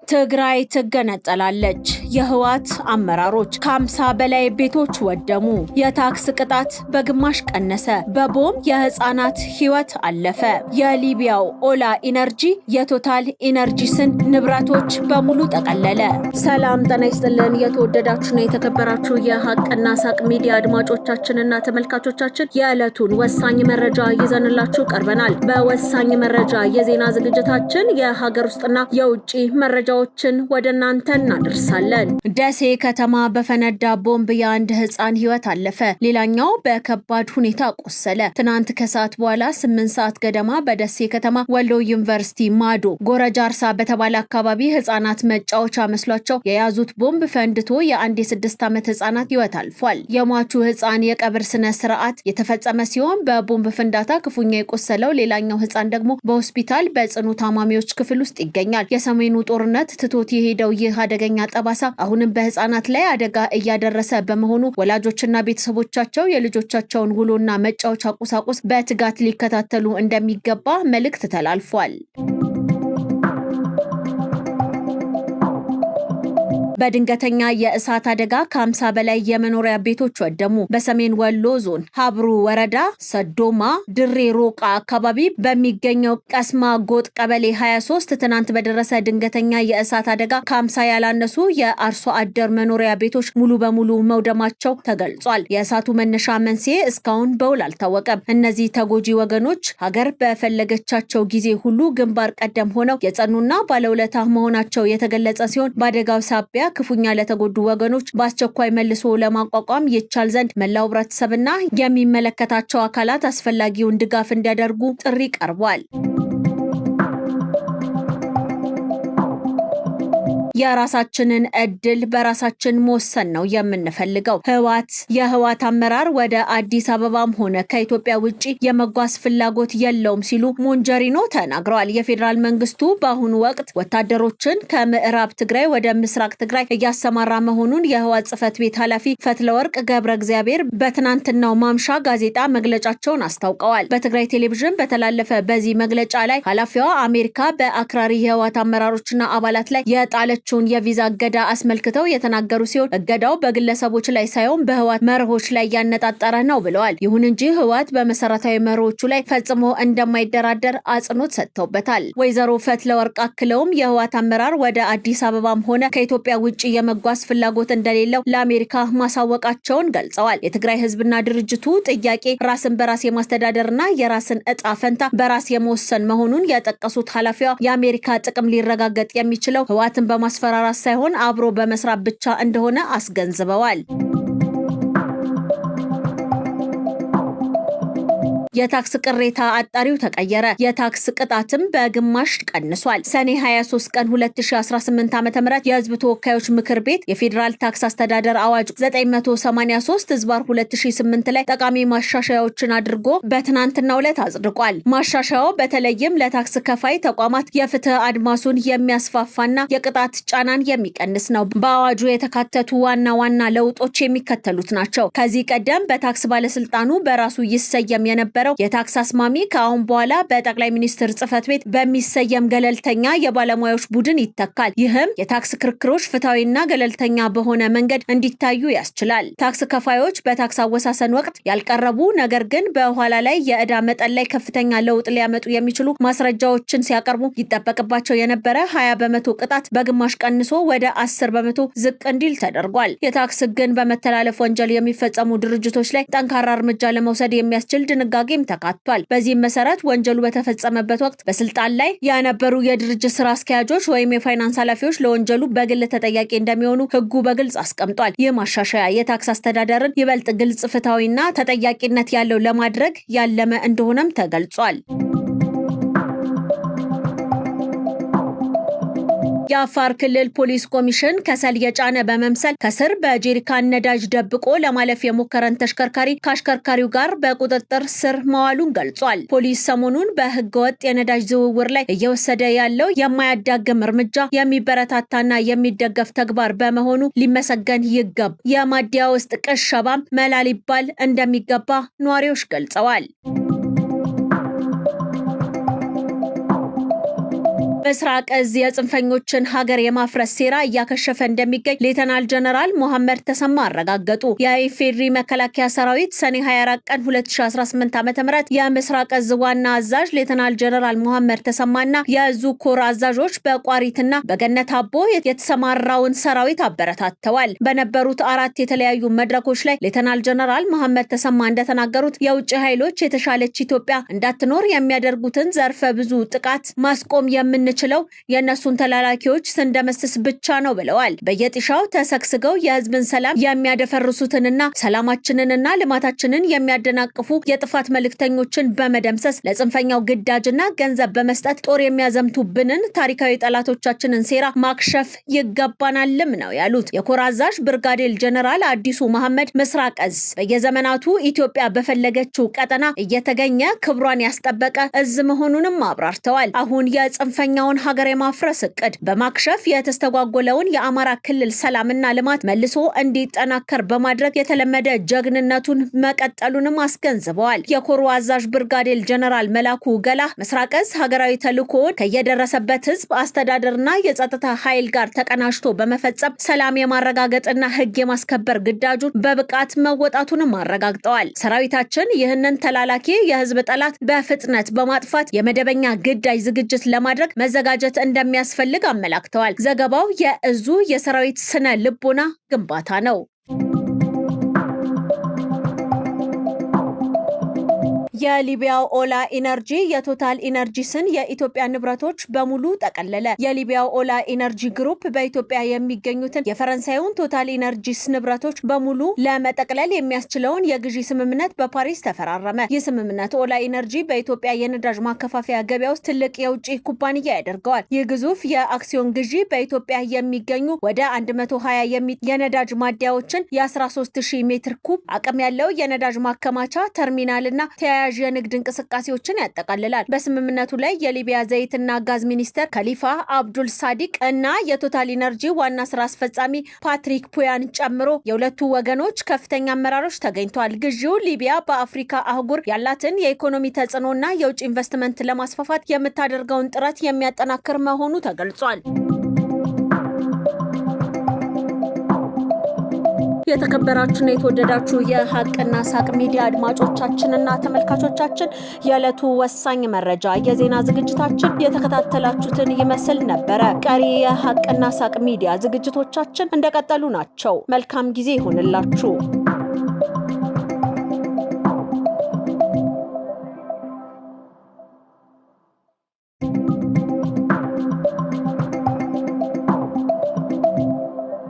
ትግራይ ትገነጠላለች። የህወሓት አመራሮች ከ50 በላይ ቤቶች ወደሙ። የታክስ ቅጣት በግማሽ ቀነሰ። በቦምብ የህፃናት ህይወት አለፈ። የሊቢያው ኦላ ኢነርጂ የቶታል ኢነርጂስን ንብረቶች በሙሉ ጠቀለለ። ሰላም ጤና ይስጥልን። የተወደዳችሁና የተከበራችሁ የሀቅና ሳቅ ሚዲያ አድማጮቻችንና ተመልካቾቻችን የዕለቱን ወሳኝ መረጃ ይዘንላችሁ ቀርበናል። በወሳኝ መረጃ የዜና ዝግጅታችን የሀገር ውስጥና የውጭ መረጃዎችን ወደ እናንተ እናደርሳለን። ደሴ ከተማ በፈነዳ ቦምብ የአንድ ህፃን ህይወት አለፈ። ሌላኛው በከባድ ሁኔታ ቆሰለ። ትናንት ከሰዓት በኋላ 8 ሰዓት ገደማ በደሴ ከተማ ወሎ ዩኒቨርሲቲ ማዶ ጎረጃርሳ በተባለ አካባቢ ህፃናት መጫወቻ መስሏቸው የያዙት ቦምብ ፈንድቶ የአንድ የ6 ዓመት ህፃናት ህይወት አልፏል። የሟቹ ህፃን የቀብር ስነ ስርዓት የተፈጸመ ሲሆን በቦምብ ፍንዳታ ክፉኛ የቆሰለው ሌላኛው ህፃን ደግሞ በሆስፒታል በጽኑ ታማሚዎች ክፍል ውስጥ ይገኛል። የሰሜኑ ጦርነት ትቶት የሄደው ይህ አደገኛ ጠባሳ አሁንም በህፃናት ላይ አደጋ እያደረሰ በመሆኑ ወላጆችና ቤተሰቦቻቸው የልጆቻቸውን ውሎና መጫወቻ ቁሳቁስ በትጋት ሊከታተሉ እንደሚገባ መልእክት ተላልፏል። በድንገተኛ የእሳት አደጋ ከ50 በላይ የመኖሪያ ቤቶች ወደሙ። በሰሜን ወሎ ዞን ሀብሩ ወረዳ ሰዶማ ድሬ ሮቃ አካባቢ በሚገኘው ቀስማ ጎጥ ቀበሌ 23 ትናንት በደረሰ ድንገተኛ የእሳት አደጋ ከ50 ያላነሱ የአርሶ አደር መኖሪያ ቤቶች ሙሉ በሙሉ መውደማቸው ተገልጿል። የእሳቱ መነሻ መንስኤ እስካሁን በውል አልታወቀም። እነዚህ ተጎጂ ወገኖች ሀገር በፈለገቻቸው ጊዜ ሁሉ ግንባር ቀደም ሆነው የጸኑና ባለውለታ መሆናቸው የተገለጸ ሲሆን በአደጋው ሳቢያ ክፉኛ ለተጎዱ ወገኖች በአስቸኳይ መልሶ ለማቋቋም ይቻል ዘንድ መላው ህብረተሰብና የሚመለከታቸው አካላት አስፈላጊውን ድጋፍ እንዲያደርጉ ጥሪ ቀርቧል። የራሳችንን እድል በራሳችን መወሰን ነው የምንፈልገው። የህወሓት አመራር ወደ አዲስ አበባም ሆነ ከኢትዮጵያ ውጪ የመጓዝ ፍላጎት የለውም ሲሉ ሞንጀሪኖ ተናግረዋል። የፌዴራል መንግስቱ በአሁኑ ወቅት ወታደሮችን ከምዕራብ ትግራይ ወደ ምስራቅ ትግራይ እያሰማራ መሆኑን የህወሓት ጽህፈት ቤት ኃላፊ ፈትለወርቅ ገብረ እግዚአብሔር በትናንትናው ማምሻ ጋዜጣ መግለጫቸውን አስታውቀዋል። በትግራይ ቴሌቪዥን በተላለፈ በዚህ መግለጫ ላይ ኃላፊዋ አሜሪካ በአክራሪ የህወሓት አመራሮችና አባላት ላይ የጣለች የቪዛ እገዳ አስመልክተው የተናገሩ ሲሆን እገዳው በግለሰቦች ላይ ሳይሆን በህወሓት መርሆች ላይ ያነጣጠረ ነው ብለዋል። ይሁን እንጂ ህወሓት በመሰረታዊ መርሆቹ ላይ ፈጽሞ እንደማይደራደር አጽንኦት ሰጥተውበታል። ወይዘሮ ፈትለወርቅ አክለውም የህወሓት አመራር ወደ አዲስ አበባም ሆነ ከኢትዮጵያ ውጪ የመጓዝ ፍላጎት እንደሌለው ለአሜሪካ ማሳወቃቸውን ገልጸዋል። የትግራይ ህዝብና ድርጅቱ ጥያቄ ራስን በራስ የማስተዳደርና የራስን እጣ ፈንታ በራስ የመወሰን መሆኑን የጠቀሱት ኃላፊዋ የአሜሪካ ጥቅም ሊረጋገጥ የሚችለው ህወሓትን ማስፈራራት ሳይሆን አብሮ በመስራት ብቻ እንደሆነ አስገንዝበዋል። የታክስ ቅሬታ አጣሪው ተቀየረ። የታክስ ቅጣትም በግማሽ ቀንሷል። ሰኔ 23 ቀን 2018 ዓ.ም የህዝብ ተወካዮች ምክር ቤት የፌዴራል ታክስ አስተዳደር አዋጅ 980/2008 ላይ ጠቃሚ ማሻሻያዎችን አድርጎ በትናንትናው ዕለት አጽድቋል። ማሻሻያው በተለይም ለታክስ ከፋይ ተቋማት የፍትህ አድማሱን የሚያስፋፋና የቅጣት ጫናን የሚቀንስ ነው። በአዋጁ የተካተቱ ዋና ለውጦች የሚከተሉት ናቸው። ከዚህ ቀደም በታክስ ባለስልጣኑ በራሱ ይሰየም የነበረ የታክስ አስማሚ ከአሁን በኋላ በጠቅላይ ሚኒስትር ጽህፈት ቤት በሚሰየም ገለልተኛ የባለሙያዎች ቡድን ይተካል። ይህም የታክስ ክርክሮች ፍትሐዊና ገለልተኛ በሆነ መንገድ እንዲታዩ ያስችላል። ታክስ ከፋዮች በታክስ አወሳሰን ወቅት ያልቀረቡ ነገር ግን በኋላ ላይ የዕዳ መጠን ላይ ከፍተኛ ለውጥ ሊያመጡ የሚችሉ ማስረጃዎችን ሲያቀርቡ ይጠበቅባቸው የነበረ 20% ቅጣት በግማሽ ቀንሶ ወደ 10% ዝቅ እንዲል ተደርጓል። የታክስ ህግን በመተላለፍ ወንጀል የሚፈጸሙ ድርጅቶች ላይ ጠንካራ እርምጃ ለመውሰድ የሚያስችል ድንጋጌ ተካቷል። በዚህም መሰረት ወንጀሉ በተፈጸመበት ወቅት በስልጣን ላይ የነበሩ የድርጅት ስራ አስኪያጆች ወይም የፋይናንስ ኃላፊዎች ለወንጀሉ በግል ተጠያቂ እንደሚሆኑ ህጉ በግልጽ አስቀምጧል። ይህ ማሻሻያ የታክስ አስተዳደርን ይበልጥ ግልጽ፣ ፍትሐዊና ተጠያቂነት ያለው ለማድረግ ያለመ እንደሆነም ተገልጿል። የአፋር ክልል ፖሊስ ኮሚሽን ከሰል የጫነ በመምሰል ከስር በጄሪካን ነዳጅ ደብቆ ለማለፍ የሞከረን ተሽከርካሪ ከአሽከርካሪው ጋር በቁጥጥር ስር መዋሉን ገልጿል። ፖሊስ ሰሞኑን በህገወጥ የነዳጅ ዝውውር ላይ እየወሰደ ያለው የማያዳግም እርምጃ የሚበረታታና የሚደገፍ ተግባር በመሆኑ ሊመሰገን ይገባል። የማዲያ ውስጥ ቅሸባም መላ ሊባል እንደሚገባ ነዋሪዎች ገልጸዋል። ምስራቅ እዝ የጽንፈኞችን ሀገር የማፍረስ ሴራ እያከሸፈ እንደሚገኝ ሌተናል ጀነራል መሐመድ ተሰማ አረጋገጡ። የኢፌዴሪ መከላከያ ሰራዊት ሰኔ 24 ቀን 2018 ዓ.ም የምስራቅ እዝ ዋና አዛዥ ሌተናል ጀነራል መሐመድ ተሰማና የእዙ ኮር አዛዦች በቋሪትና በገነት አቦ የተሰማራውን ሰራዊት አበረታተዋል። በነበሩት 4 የተለያዩ መድረኮች ላይ ሌተናል ጀነራል መሐመድ ተሰማ እንደተናገሩት የውጭ ኃይሎች የተሻለች ኢትዮጵያ እንዳትኖር የሚያደርጉትን ዘርፈ ብዙ ጥቃት ማስቆም የምንችለው የነሱን ተላላኪዎች ስንደመስስ ብቻ ነው ብለዋል። በየጥሻው ተሰክስገው የህዝብን ሰላም የሚያደፈርሱትንና ሰላማችንንና ልማታችንን የሚያደናቅፉ የጥፋት መልእክተኞችን በመደምሰስ ለጽንፈኛው ግዳጅና ገንዘብ በመስጠት ጦር የሚያዘምቱብንን ታሪካዊ ጠላቶቻችንን ሴራ ማክሸፍ ይገባናልም ነው ያሉት። የኮር አዛዥ ብርጋዴር ጀነራል አዲሱ መሐመድ ምስራቅ እዝ በየዘመናቱ ኢትዮጵያ በፈለገችው ቀጠና እየተገኘ ክብሯን ያስጠበቀ እዝ መሆኑንም አብራርተዋል። አሁን የጽንፈኛውን ሀገር የማፍረስ እቅድ በማክሸፍ የተስተጓጎለውን የአማራ ክልል ሰላምና ልማት መልሶ እንዲጠናከር በማድረግ የተለመደ ጀግንነቱን መቀጠሉንም አስገንዝበዋል። የኮሩ አዛዥ ብርጋዴር ጀነራል መላኩ ገላ ምስራቅ እዝ ሀገራዊ ተልዕኮውን ከየደረሰበት ህዝብ አስተዳደርና የጸጥታ ኃይል ጋር ተቀናጅቶ በመፈጸም ሰላም የማረጋገጥና ህግ የማስከበር ግዳጁን በብቃት መወጣቱንም አረጋግጠዋል። ሰራዊታችን ይህንን ተላላኪ የህዝብ ጠላት በፍጥነት በማጥፋት የመደበኛ ግዳጅ ዝግጅት ለማድረግ መዘጋጀት እንደሚያስፈልግ አመላክተዋል። ዘገባው የእዙ የሰራዊት ስነ ልቦና ግንባታ ነው። የሊቢያው ኦላ ኢነርጂ የቶታል ኢነርጂስን የኢትዮጵያ ንብረቶች በሙሉ ጠቀለለ። የሊቢያው ኦላ ኢነርጂ ግሩፕ በኢትዮጵያ የሚገኙትን የፈረንሳዩን ቶታል ኢነርጂስ ንብረቶች በሙሉ ለመጠቅለል የሚያስችለውን የግዢ ስምምነት በፓሪስ ተፈራረመ። ይህ ስምምነት ኦላ ኢነርጂ በኢትዮጵያ የነዳጅ ማከፋፈያ ገበያ ውስጥ ትልቅ የውጭ ኩባንያ ያደርገዋል። ይህ ግዙፍ የአክሲዮን ግዢ በኢትዮጵያ የሚገኙ ወደ 120 የነዳጅ ማደያዎችን የ13000 ሜትር ኩብ አቅም ያለው የነዳጅ ማከማቻ ተርሚናልና ተያያዥ የንግድ እንቅስቃሴዎችን ያጠቃልላል። በስምምነቱ ላይ የሊቢያ ዘይትና ጋዝ ሚኒስተር ከሊፋ አብዱል ሳዲቅ እና የቶታል ኢነርጂ ዋና ስራ አስፈጻሚ ፓትሪክ ፑያን ጨምሮ የሁለቱ ወገኖች ከፍተኛ አመራሮች ተገኝተዋል። ግዢው ሊቢያ በአፍሪካ አህጉር ያላትን የኢኮኖሚ ተጽዕኖና የውጭ ኢንቨስትመንት ለማስፋፋት የምታደርገውን ጥረት የሚያጠናክር መሆኑ ተገልጿል። የተከበራችሁና የተወደዳችሁ የሀቅና ሳቅ ሚዲያ አድማጮቻችንና ተመልካቾቻችን የዕለቱ ወሳኝ መረጃ የዜና ዝግጅታችን የተከታተላችሁትን ይመስል ነበረ። ቀሪ የሀቅና ሳቅ ሚዲያ ዝግጅቶቻችን እንደቀጠሉ ናቸው። መልካም ጊዜ ይሁንላችሁ።